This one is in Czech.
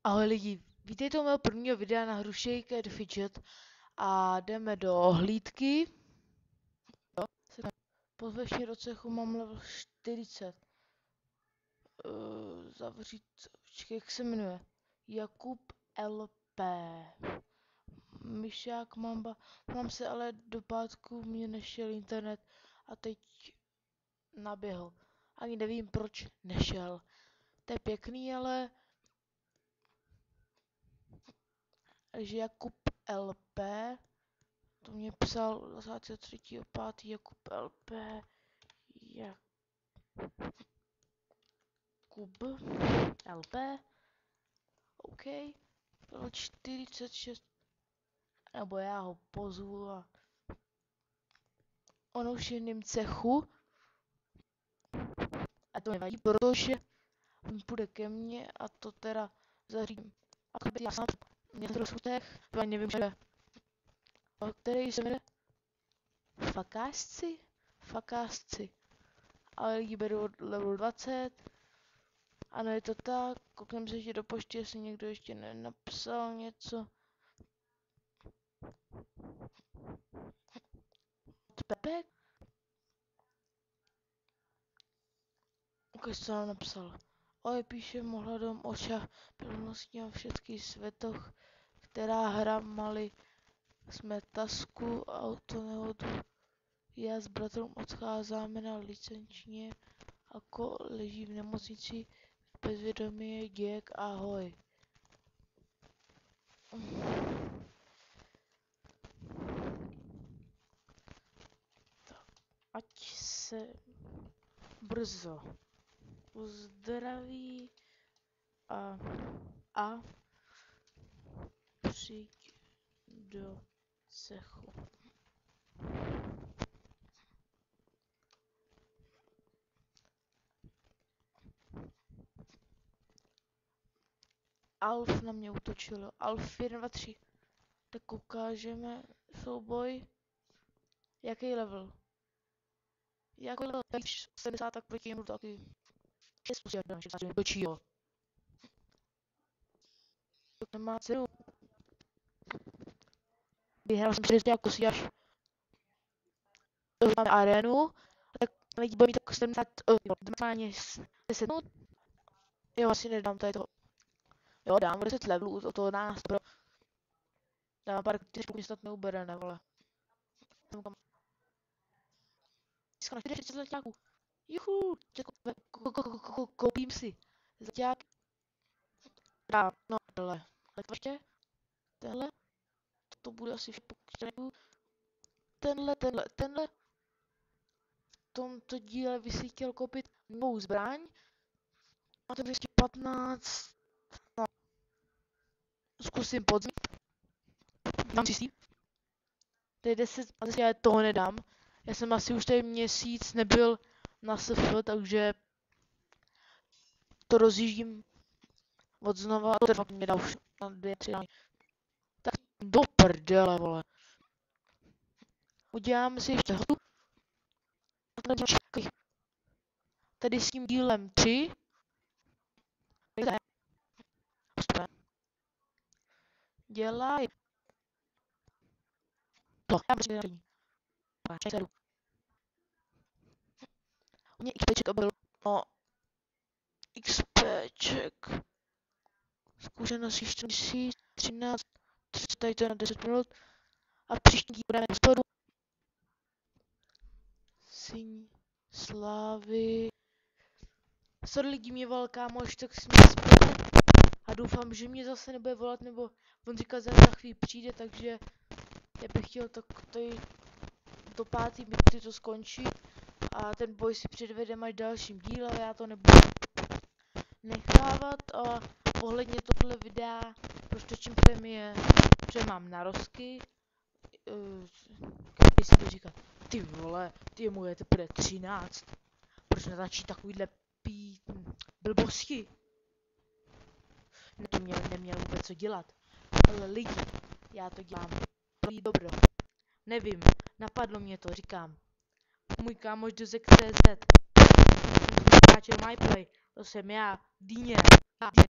Ahoj lidi, vítejte u mého prvního videa na hru Shake and Fidget a jdeme do hlídky. Podvečer do cechu mám level 40. Zavřít, počkej, jak se jmenuje? Jakub LP. Myšák Mamba. Mám se ale do pátku, mě nešel internet a teď naběhl. Ani nevím proč nešel. To je pěkný, ale... Takže Jakub LP. To mě psal 23.5. Jakub LP. Jakub LP. OK. Bylo 46. Nebo já ho pozvu a on už je v jiném cechu. A to nevadí, protože on půjde ke mně a to teda zařídím. A to já sám mě to rozsutech, to ani nevím, že který se jmenuje Fakásci? Fakásci. Ale lidi berou od level 20. Ano, je to tak. Koukneme se ještě do pošty, jestli někdo ještě nenapsal něco. Pepek? Ukaž, co nám napsal. Oj, píše ohledom oča plností o všetkých svetoch, která hra mali jsme tasku autonehodu. Já s bratrem odcházíme na licenčně, ako leží v nemocnici bezvědomí je děk, ahoj. Tak, ať se brzo uzdraví a přijď do cechu. Alf na mě útočil. Alf 1, 2, 3. Tak ukážeme souboj. Jaký level? Jaký level? 70, tak proti němu taky 6 plus 1, 60 točí, jo. To nemá cenu. Vyhrál jsem 60 kusí až. Máme arénu, tak lidi bude mít tak 70, maximálně 10 minut. Jo, asi nedám tady toho. Jo, dám 10 levelů, o toho nás pro... Dám pár kteří pokud snad neubere, ne vole. Získal na 40 zaťáků. Juhu, koupím si zaťák. Dám, no, tohle. Ještě. Tenhle. To bude asi pokud tenhle. V tomto díle vysítil koupit novou zbraň. A to 215. No. Zkusím podzim. Mám si to je 10, ale já toho nedám. Já jsem asi už tady měsíc nebyl na SF, takže to rozjíždím od znova. To fakt mě dá už na 2, 3 dny. Tak do prdele, vole. Uděláme si ještě hotu. Tady s tím dílem 3. Dělaj. To, já prostě neřím. U mě XPček to byl, no, XPček. Zkušenosti 4013, tady to je na 10 minut. A příští díl budeme sporu. Syň slávy. Sorry lidi, mě volal kámoš, tak si mě spolu. A doufám, že mě zase nebude volat, nebo on říkal, že za chvíli přijde, takže já bych chtěl tak tady do 5. minuty to skončit. A ten boj si předvedeme až dalším díle, já to nebudu nechávat. A ohledně tohle videa, proč točím premiér, že mám narozky. Když si to říkat, ty vole, ty mu je teprve 13. Proč natáčí takovýhle blbosti? To mě neměl vůbec co dělat. Ale lidi, já to dělám pro dobro. Nevím, napadlo mě to, říkám. Můj kámoš Dozek.cz natáčel MyPlay, to jsem já, Dýně.